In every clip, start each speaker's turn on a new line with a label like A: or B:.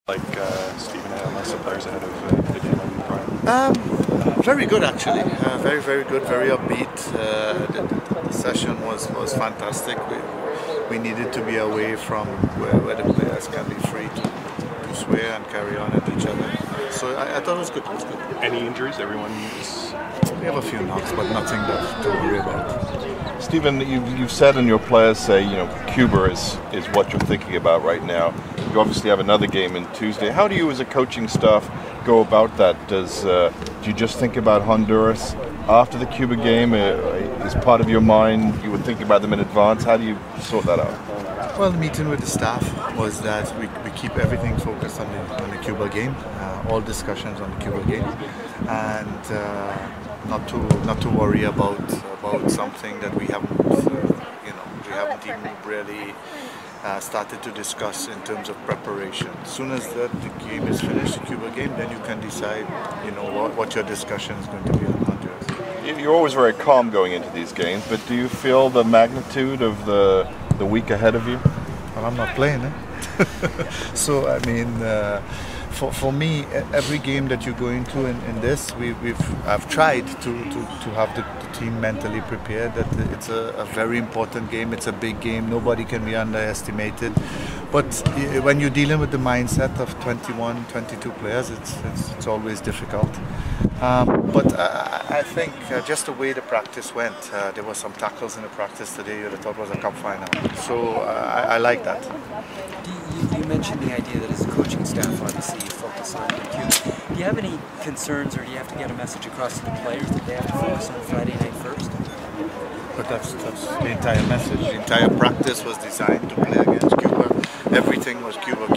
A: Like Stephen and the players ahead of the game on Friday?
B: Very good actually. Very good, very upbeat. The session was fantastic. We needed to be away from where the players can be free to swear and carry on at each other. So I thought it was good.
A: Any injuries? Everyone is...
B: We have a few knocks, but nothing to worry about.
C: Stephen, you've said, and your players say, Cuba is what you're thinking about right now. You obviously have another game in Tuesday. How do you, as a coaching staff, go about that? Do you just think about Honduras after the Cuba game? Is part of your mind you would think about them in advance? How do you sort that out?
B: Well, the meeting with the staff was that we keep everything focused on the Cuba game, all discussions on the Cuba game, and not to worry about something that we haven't even really started to discuss in terms of preparation. As soon as the game is finished, the Cuba game, then you can decide, what your discussion is going to be on Honduras.
C: You're always very calm going into these games, but do you feel the magnitude of the week ahead of you?
B: Well, I'm not playing, So I mean, for me, every game that you go into in this, I've tried to have the team mentally prepared that it's a very important game. It's a big game. Nobody can be underestimated. But when you're dealing with the mindset of 21, 22 players, it's always difficult. But I think just the way the practice went, there were some tackles in the practice today that I thought was a cup final. So I like that.
D: You mentioned the idea that as a coaching staff, obviously you focus on Cuba. Do you have any concerns, or do you have to get a message across to the players that they have to focus on Friday night first?
B: But that's the entire message. The entire practice was designed to play against Cuba. Everything was Cuba.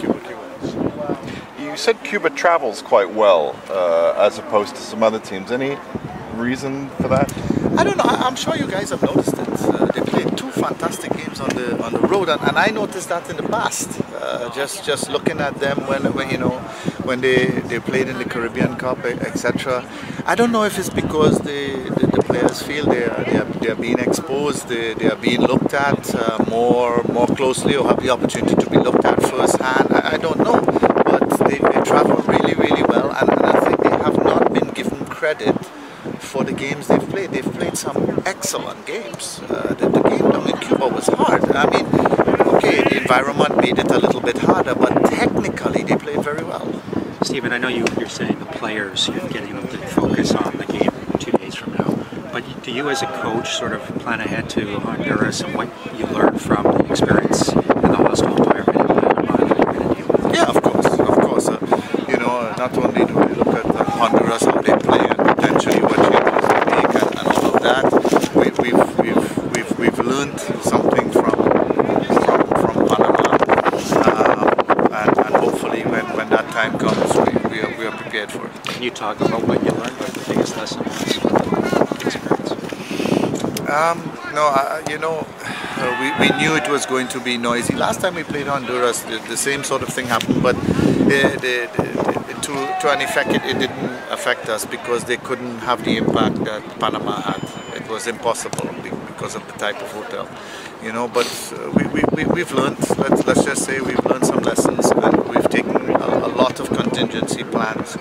C: You said Cuba travels quite well as opposed to some other teams. Any reason for that?
B: I don't know. I'm sure you guys have noticed it. They played two fantastic games on the road, and I noticed that in the past. Just looking at them when they played in the Caribbean Cup, etc. I don't know if it's because the players feel they are being exposed, they are being looked at more closely, or have the opportunity to be looked at firsthand. I don't know, but they travel really well, and I think they have not been given credit for the games they've played. They've played some excellent games. The game down in Cuba was hard. I mean, okay, the environment made it a little bit harder, but technically they played very well.
E: Stephen, I know you're saying the players, you're getting them to focus on the game 2 days from now, but do you as a coach sort of plan ahead to Honduras and what you learned from the experience in the hostile environment in Panama?
B: Yeah, of course. Not only do we look at Honduras, how they play, and potentially what changes they make, and all of that, we've learned something from Panama, and hopefully when that time comes, we are prepared for it.
E: Can you talk about what you learned, what the biggest lesson was from the experience?
B: We knew it was going to be noisy. Last time we played Honduras, the same sort of thing happened, but to an effect, it didn't affect us because they couldn't have the impact that Panama had. It was impossible because of the type of hotel, But we've learned. Let's just say we've learned some lessons, and we've taken a lot of contingency plans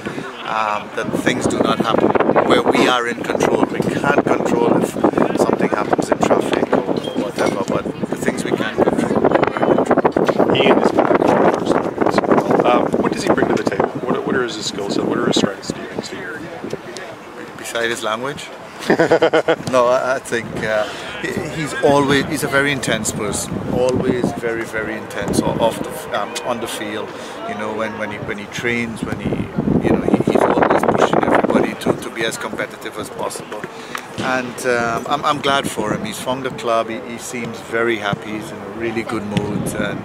B: that things do not happen where we are in control. We can't control if something happens in traffic or whatever, but the things we can control, we're in control.
A: Ian is back for the first time. What does he bring to the table? What are his skills? What are his strengths, do you think, Steve?
B: Beside his language? No, I think he's a very intense person. Always very intense on the field. When he trains, he's always pushing everybody to be as competitive as possible. And I'm glad for him. He's from the club. He seems very happy. He's in a really good mood, and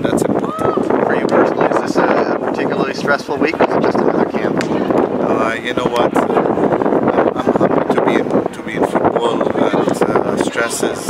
B: that's important.
F: For you personally, is this a particularly stressful week, or is it just another camp?
B: You know what? I'm happy to be in football, and stress is